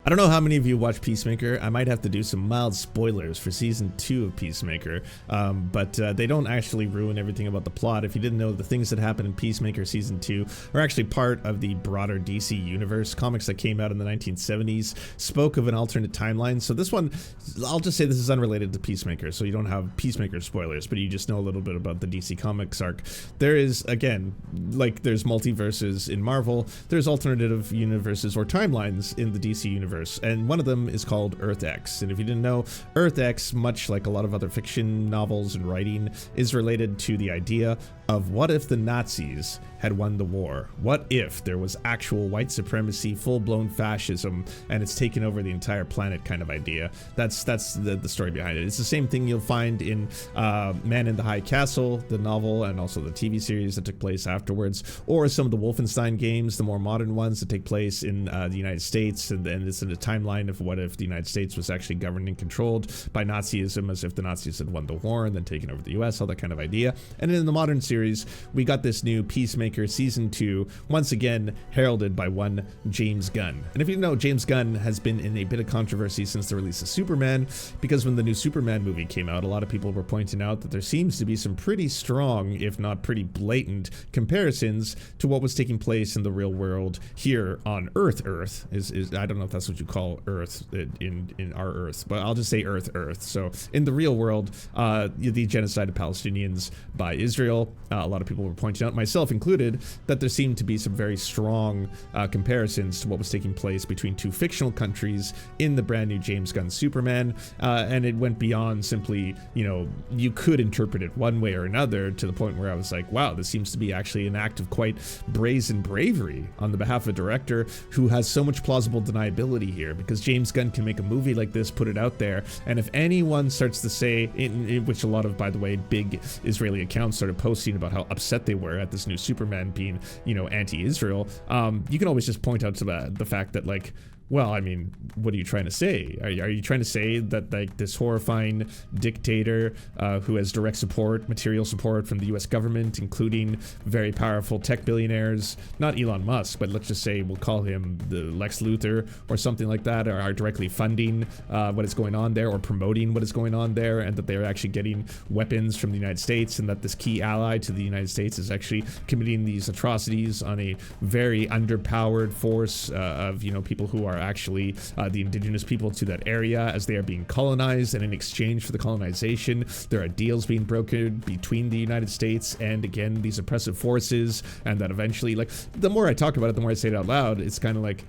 I don't know how many of you watch Peacemaker. I might have to do some mild spoilers for season 2 of Peacemaker, but they don't actually ruin everything about the plot. If you didn't know, the things that happen in Peacemaker season 2 are actually part of the broader DC universe. Comics that came out in the 1970s spoke of an alternate timeline. So this one, I'll just say this is unrelated to Peacemaker, so you don't have Peacemaker spoilers, but you just know a little bit about the DC Comics arc. There is, again, like there's multiverses in Marvel, there's alternative universes or timelines in the DC universe. And one of them is called Earth X. And if you didn't know, Earth X, much like a lot of other fiction novels and writing, is related to the idea of what if the Nazis had won the war? What if there was actual white supremacy, full-blown fascism, and it's taken over the entire planet kind of idea? That's the story behind it. It's the same thing you'll find in Man in the High Castle, the novel, and also the TV series that took place afterwards, or some of the Wolfenstein games, the more modern ones that take place in the United States, and it's in a timeline of what if the United States was actually governed and controlled by Nazism, as if the Nazis had won the war and then taken over the US, all that kind of idea. And in the modern series, we got this new Peacemaker season 2, once again heralded by one James Gunn. And if you know, James Gunn has been in a bit of controversy since the release of Superman, because when the new Superman movie came out, a lot of people were pointing out that there seems to be some pretty strong, if not pretty blatant, comparisons to what was taking place in the real world here on Earth. Is I don't know if that's what you call Earth in our Earth, but I'll just say Earth. So in the real world, the genocide of Palestinians by Israel, a lot of people were pointing out, myself included, that there seemed to be some very strong comparisons to what was taking place between two fictional countries in the brand new James Gunn Superman, and it went beyond simply, you know, you could interpret it one way or another, to the point where I was like, wow, this seems to be actually an act of quite brazen bravery on the behalf of a director who has so much plausible deniability here, because James Gunn can make a movie like this, put it out there, and if anyone starts to say, in which a lot of, by the way, big Israeli accounts started posting about how upset they were at this new Superman being, you know, anti-Israel, you can always just point out to the fact that, like, well, I mean, what are you trying to say? Are you trying to say that, like, this horrifying dictator who has direct support, material support from the US government, including very powerful tech billionaires, not Elon Musk, but let's just say we'll call him the Lex Luthor or something like that, are directly funding what is going on there or promoting what is going on there, and that they're actually getting weapons from the United States, and that this key ally to the United States is actually committing these atrocities on a very underpowered force of, you know, people who are actually the indigenous people to that area as they are being colonized, and in exchange for the colonization there are deals being brokered between the United States and, again, these oppressive forces, and that eventually, like, the more I talk about it, the more I say it out loud, it's kind of like,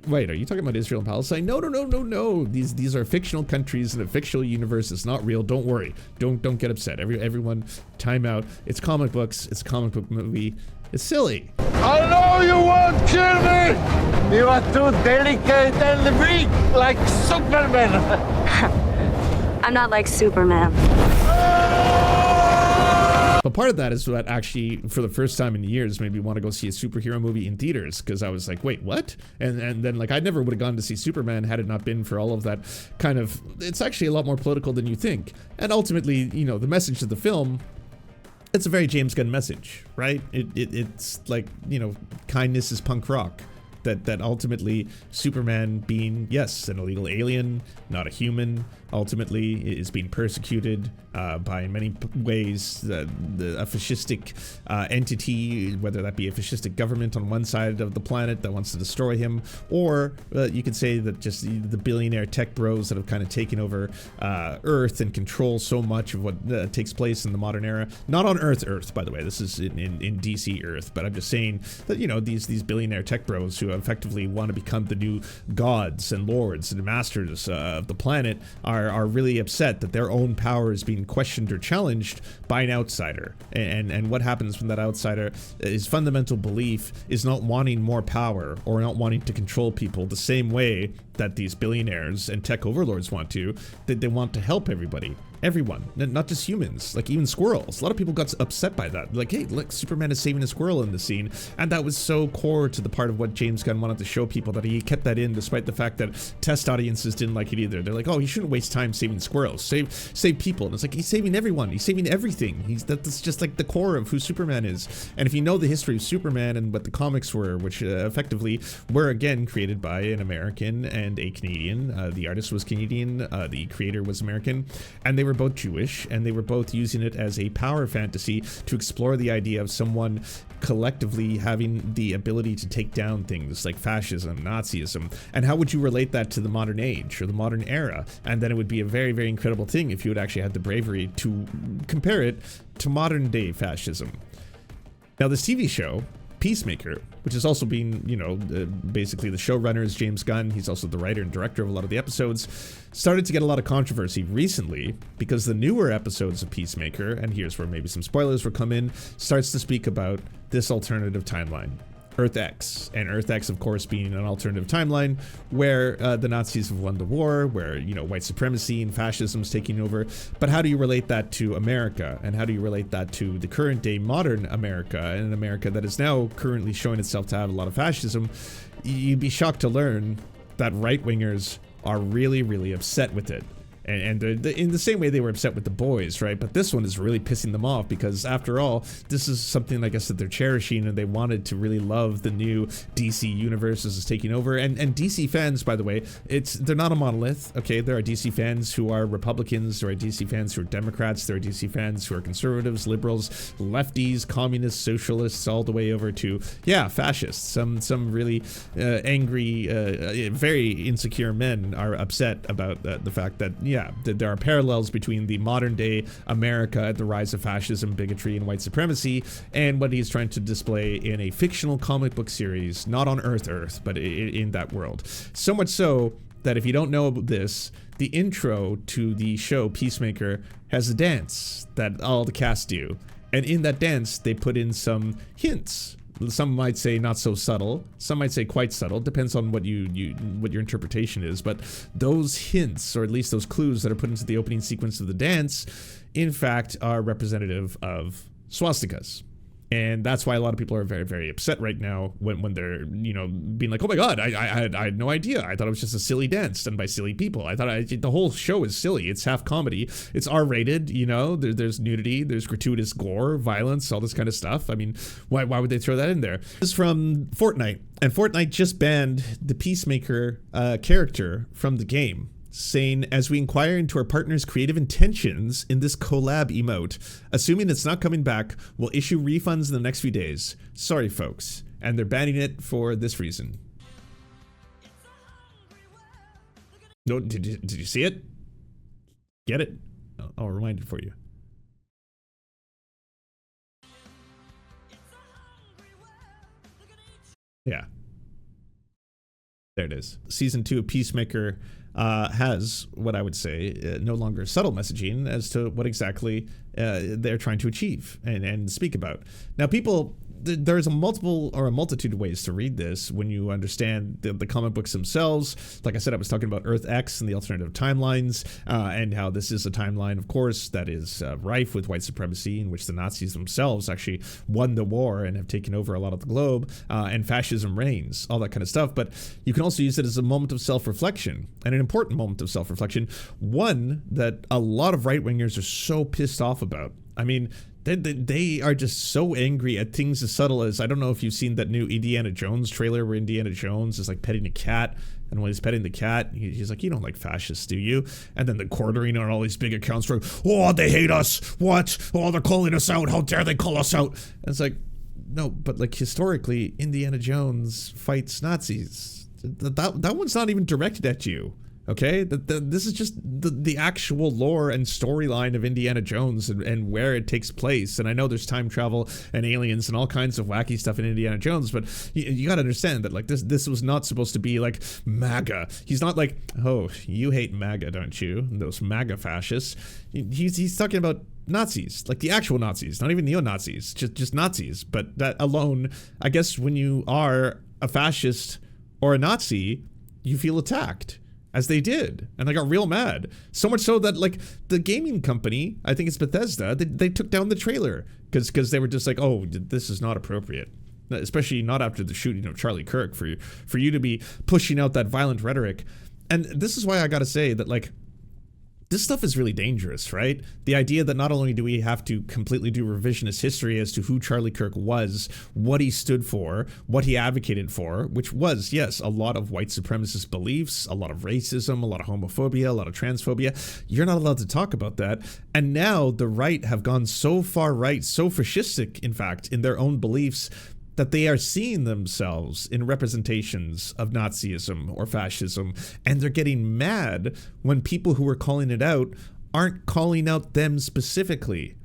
wait, are you talking about Israel and Palestine? No. These are fictional countries in a fictional universe. It's not real. Don't worry. Don't get upset. Everyone, time out. It's comic books. It's a comic book movie. It's silly. I know you won't kill me! You are too delicate and weak, like Superman! I'm not like Superman. But part of that is what actually, for the first time in years, made me want to go see a superhero movie in theaters, because I was like, wait, what? And then, like, I never would have gone to see Superman had it not been for all of that kind of, it's actually a lot more political than you think. And ultimately, you know, the message of the film, it's a very James Gunn message, right? It's like, you know, kindness is punk rock. That ultimately Superman being, yes, an illegal alien, not a human, ultimately is being persecuted by, in many ways, a fascistic entity, whether that be a fascistic government on one side of the planet that wants to destroy him, or you could say that just the billionaire tech bros that have kind of taken over Earth and control so much of what takes place in the modern era. Not on Earth, by the way. This is in DC Earth, but I'm just saying that, you know, these billionaire tech bros who effectively want to become the new gods and lords and masters of the planet are really upset that their own power is being questioned or challenged by an outsider. And what happens when that outsider, his fundamental belief is not wanting more power or not wanting to control people the same way that these billionaires and tech overlords want to, that they want to help everybody. Everyone, not just humans, like even squirrels. A lot of people got upset by that. Like, hey, look, Superman is saving a squirrel in the scene. And that was so core to the part of what James Gunn wanted to show people that he kept that in despite the fact that test audiences didn't like it either. They're like, oh, he shouldn't waste time saving squirrels. Save people. And it's like, he's saving everyone. He's saving everything. That's just like the core of who Superman is. And if you know the history of Superman and what the comics were, which effectively were again created by an American and a Canadian. The artist was Canadian. The creator was American. And they were both Jewish, and they were both using it as a power fantasy to explore the idea of someone collectively having the ability to take down things like fascism, Nazism, and how would you relate that to the modern age or the modern era? And then it would be a very, very incredible thing if you had actually had the bravery to compare it to modern day fascism. Now, this TV show, Peacemaker, which is also being, you know, basically the showrunner is James Gunn. He's also the writer and director of a lot of the episodes. Started to get a lot of controversy recently because the newer episodes of Peacemaker, and here's where maybe some spoilers will come in, starts to speak about this alternative timeline. Earth X, and Earth X, of course, being an alternative timeline where the Nazis have won the war, where, you know, white supremacy and fascism is taking over. But how do you relate that to America? And how do you relate that to the current day modern America, and an America that is now currently showing itself to have a lot of fascism? You'd be shocked to learn that right-wingers are really, really upset with it. And in the same way they were upset with The Boys, right? But this one is really pissing them off because, after all, this is something, I guess, that they're cherishing, and they wanted to really love the new DC universe as it's taking over. And DC fans, by the way, they're not a monolith, okay? There are DC fans who are Republicans, there are DC fans who are Democrats, there are DC fans who are conservatives, liberals, lefties, communists, socialists, all the way over to, yeah, fascists. Some really angry, very insecure men are upset about the fact that, yeah, there are parallels between the modern day America, the rise of fascism, bigotry, and white supremacy, and what he's trying to display in a fictional comic book series, not on Earth, but in that world. So much so that if you don't know about this, the intro to the show Peacemaker has a dance that all the cast do. And in that dance, they put in some hints. Some might say not so subtle, some might say quite subtle, depends on what your interpretation is, but those hints, or at least those clues that are put into the opening sequence of the dance, in fact are representative of swastikas. And that's why a lot of people are very, very upset right now when they're, you know, being like, oh my god, I had no idea. I thought it was just a silly dance done by silly people. I thought the whole show is silly. It's half comedy. It's R-rated, you know, there's nudity, there's gratuitous gore, violence, all this kind of stuff. I mean, why would they throw that in there? This is from Fortnite, and Fortnite just banned the Peacemaker character from the game, saying, as we inquire into our partner's creative intentions in this collab emote, assuming it's not coming back, we'll issue refunds in the next few days. Sorry, folks. And they're banning it for this reason. No, did you see it? Get it? I'll remind it for you. Yeah. There it is. Season 2 of Peacemaker has what I would say no longer subtle messaging as to what exactly they're trying to achieve and speak about. Now, people, there's a multitude of ways to read this when you understand the comic books themselves. Like I said, I was talking about Earth X and the alternative timelines, and how this is a timeline, of course, that is rife with white supremacy, in which the Nazis themselves actually won the war and have taken over a lot of the globe, and fascism reigns, all that kind of stuff. But you can also use it as a moment of self-reflection, and an important moment of self-reflection, one that a lot of right-wingers are so pissed off about. I mean, they are just so angry at things as subtle as, I don't know if you've seen that new Indiana Jones trailer where Indiana Jones is like petting a cat, and when he's petting the cat, he's like, you don't like fascists, do you? And then the quartering on all these big accounts for, oh, they hate us, what? Oh, they're calling us out, how dare they call us out? And it's like, no, but like historically, Indiana Jones fights Nazis. That one's not even directed at you. Okay, this is just the actual lore and storyline of Indiana Jones and where it takes place. And I know there's time travel and aliens and all kinds of wacky stuff in Indiana Jones, but you got to understand that like this was not supposed to be like MAGA. He's not like, oh, you hate MAGA, don't you? Those MAGA fascists. He's talking about Nazis, like the actual Nazis, not even neo-Nazis, just Nazis. But that alone, I guess when you are a fascist or a Nazi, you feel attacked. as they did, and they got real mad. So much so that, like, the gaming company, I think it's Bethesda, they took down the trailer because they were just like, oh, this is not appropriate. Especially not after the shooting of Charlie Kirk, for you to be pushing out that violent rhetoric. And this is why I gotta say that, like, this stuff is really dangerous, right? The idea that not only do we have to completely do revisionist history as to who Charlie Kirk was, what he stood for, what he advocated for, which was, yes, a lot of white supremacist beliefs, a lot of racism, a lot of homophobia, a lot of transphobia. You're not allowed to talk about that. And now the right have gone so far right, so fascistic, in fact, in their own beliefs, that they are seeing themselves in representations of Nazism or fascism, and they're getting mad when people who are calling it out aren't calling out them specifically.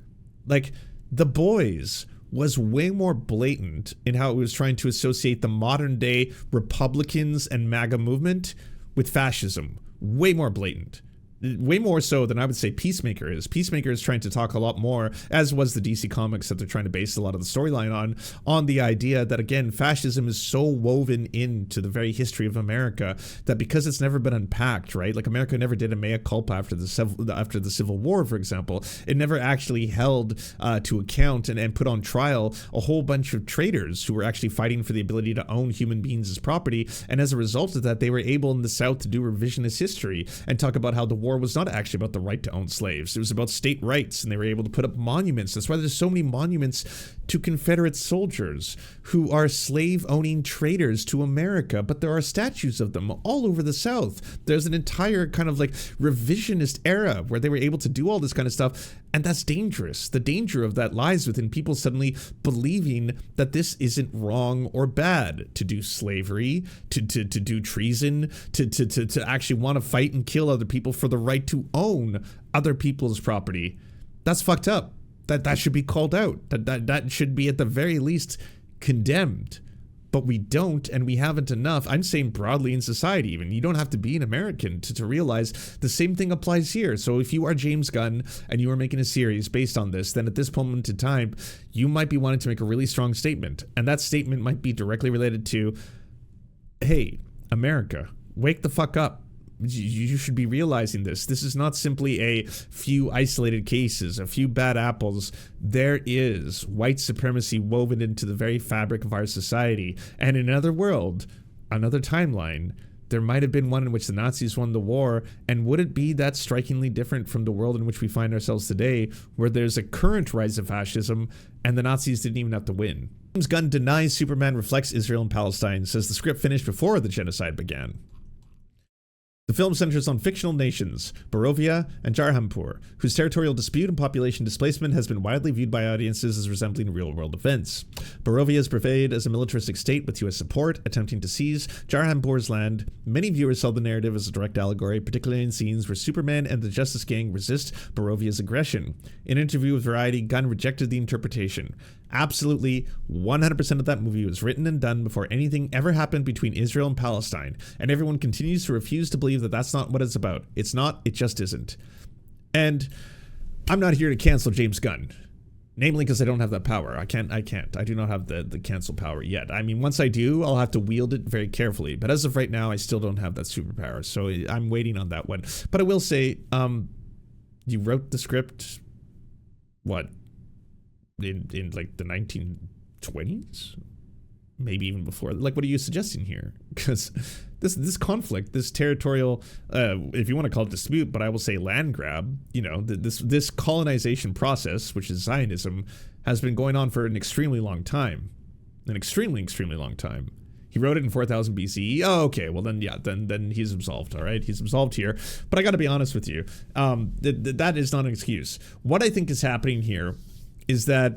Like, The Boys was way more blatant in how it was trying to associate the modern day Republicans and MAGA movement with fascism. Way more blatant. Way more so than I would say Peacemaker is. Peacemaker is trying to talk a lot more, as was the DC Comics that they're trying to base a lot of the storyline on the idea that, again, fascism is so woven into the very history of America that because it's never been unpacked, right? Like, America never did a mea culpa after the Civil War, for example. It never actually held to account and put on trial a whole bunch of traitors who were actually fighting for the ability to own human beings as property. And as a result of that, they were able in the South to do revisionist history and talk about how the war was not actually about the right to own slaves. It was about state rights, and they were able to put up monuments. That's why there's so many monuments to Confederate soldiers who are slave-owning traitors to America, but there are statues of them all over the South. There's an entire kind of like revisionist era where they were able to do all this kind of stuff, and that's dangerous. The danger of that lies within people suddenly believing that this isn't wrong or bad to do slavery, to do treason, to actually want to fight and kill other people for the right to own other people's property. That's fucked up. That should be called out. That should be at the very least condemned. But we don't, and we haven't enough. I'm saying broadly in society even. You don't have to be an American to realize the same thing applies here. So if you are James Gunn and you are making a series based on this, then at this moment in time, you might be wanting to make a really strong statement. And that statement might be directly related to, hey, America, wake the fuck up. You should be realizing this. This is not simply a few isolated cases, a few bad apples. There is white supremacy woven into the very fabric of our society. And in another world, another timeline, there might have been one in which the Nazis won the war. And would it be that strikingly different from the world in which we find ourselves today, where there's a current rise of fascism and the Nazis didn't even have to win? James Gunn denies Superman reflects Israel and Palestine, says the script finished before the genocide began. The film centers on fictional nations, Barovia and Jarhampur, whose territorial dispute and population displacement has been widely viewed by audiences as resembling real-world events. Barovia is portrayed as a militaristic state with U.S. support, attempting to seize Jarhampur's land. Many viewers saw the narrative as a direct allegory, particularly in scenes where Superman and the Justice Gang resist Barovia's aggression. In an interview with Variety, Gunn rejected the interpretation. Absolutely 100% of that movie was written and done before anything ever happened between Israel and Palestine, and everyone continues to refuse to believe that that's not what it's about. It's not, it just isn't. And I'm not here to cancel James Gunn, namely because I don't have that power. I do not have the cancel power yet. I mean, once I do, I'll have to wield it very carefully, but as of right now, I still don't have that superpower, so I'm waiting on that one. But I will say, you wrote the script, what, in like the 1920s, maybe even before. Like, what are you suggesting here? Because this conflict, this territorial, if you want to call it dispute, but I will say land grab, you know, this colonization process, which is Zionism, has been going on for an extremely long time. An extremely long time. He wrote it in 4000 BCE. Oh, okay. Well, then, yeah, then he's absolved. All right. He's absolved here. But I got to be honest with you. That is not an excuse. What I think is happening here is that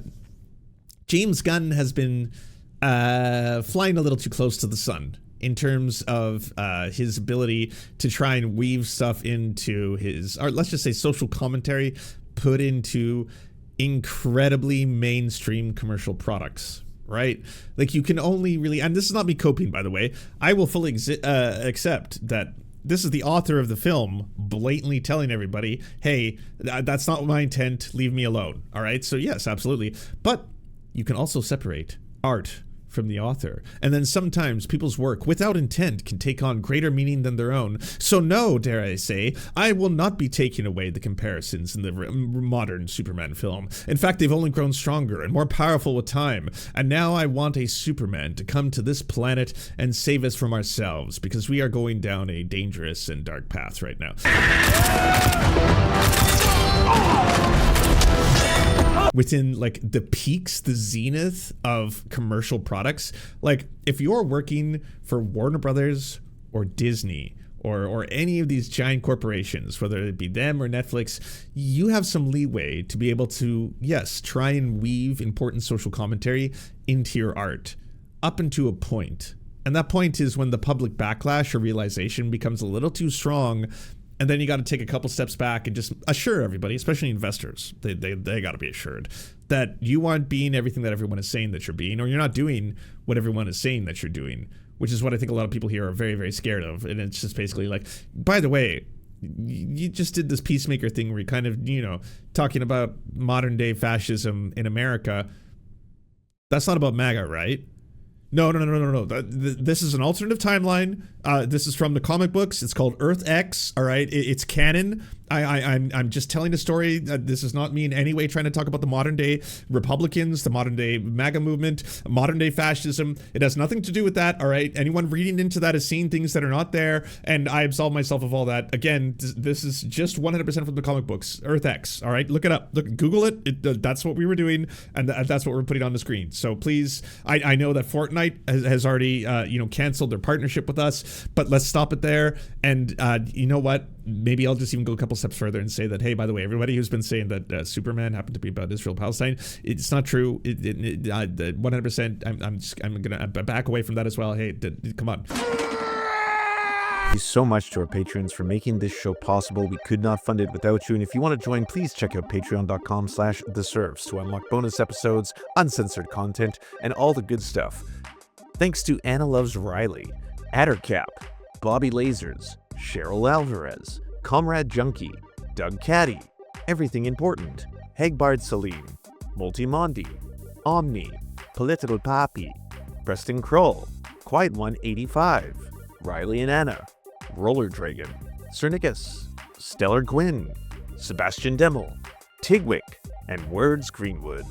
James Gunn has been flying a little too close to the sun in terms of his ability to try and weave stuff into his, or let's just say social commentary, put into incredibly mainstream commercial products, right? Like, you can only really, and this is not me coping, by the way, I will fully accept that this is the author of the film blatantly telling everybody, hey, that's not my intent, leave me alone. All right. So yes, absolutely. But you can also separate art from the author. And then sometimes people's work, without intent, can take on greater meaning than their own. So no, dare I say, I will not be taking away the comparisons in the modern Superman film. In fact, they've only grown stronger and more powerful with time. And now I want a Superman to come to this planet and save us from ourselves, because we are going down a dangerous and dark path right now. Within like the peaks, the zenith of commercial products, like if you're working for Warner Brothers or Disney or any of these giant corporations, whether it be them or Netflix, you have some leeway to be able to, yes, try and weave important social commentary into your art up until a point. And that point is when the public backlash or realization becomes a little too strong. And then you got to take a couple steps back and just assure everybody, especially investors, they got to be assured that you aren't being everything that everyone is saying that you're being, or you're not doing what everyone is saying that you're doing, which is what I think a lot of people here are very, very scared of. And it's just basically like, by the way, you just did this Peacemaker thing where you kind of, talking about modern day fascism in America. That's not about MAGA, right? No. This is an alternative timeline. This is from the comic books. It's called Earth X. All right, it's canon. I'm just telling a story. This is not me in any way trying to talk about the modern day Republicans, the modern day MAGA movement, modern day fascism. It has nothing to do with that. All right. Anyone reading into that is seeing things that are not there, and I absolve myself of all that. Again, this is just 100% from the comic books. Earth X. All right. Look it up. Google it. That's what we were doing, and that's what we're putting on the screen. So please, I know that Fortnite has already canceled their partnership with us, but let's stop it there. And you know what? Maybe I'll just even go a couple steps further and say that, hey, by the way, everybody who's been saying that Superman happened to be about Israel-Palestine, it's not true. 100%. I'm gonna back away from that as well. Hey, come on. Thank you so much to our patrons for making this show possible. We could not fund it without you. And if you want to join, please check out patreon.com/theserfs to unlock bonus episodes, uncensored content, and all the good stuff. Thanks to Anna Loves Riley, Addercap, Bobby Lasers, Cheryl Alvarez, Comrade Junkie, Doug Caddy, Everything Important, Hegbard Salim, Multimondi, Omni, Political Papi, Preston Kroll, Quiet One 85, Riley and Anna, Roller Dragon, Cernicus, Stellar Gwyn, Sebastian Demmel, Tigwick, and Words Greenwood.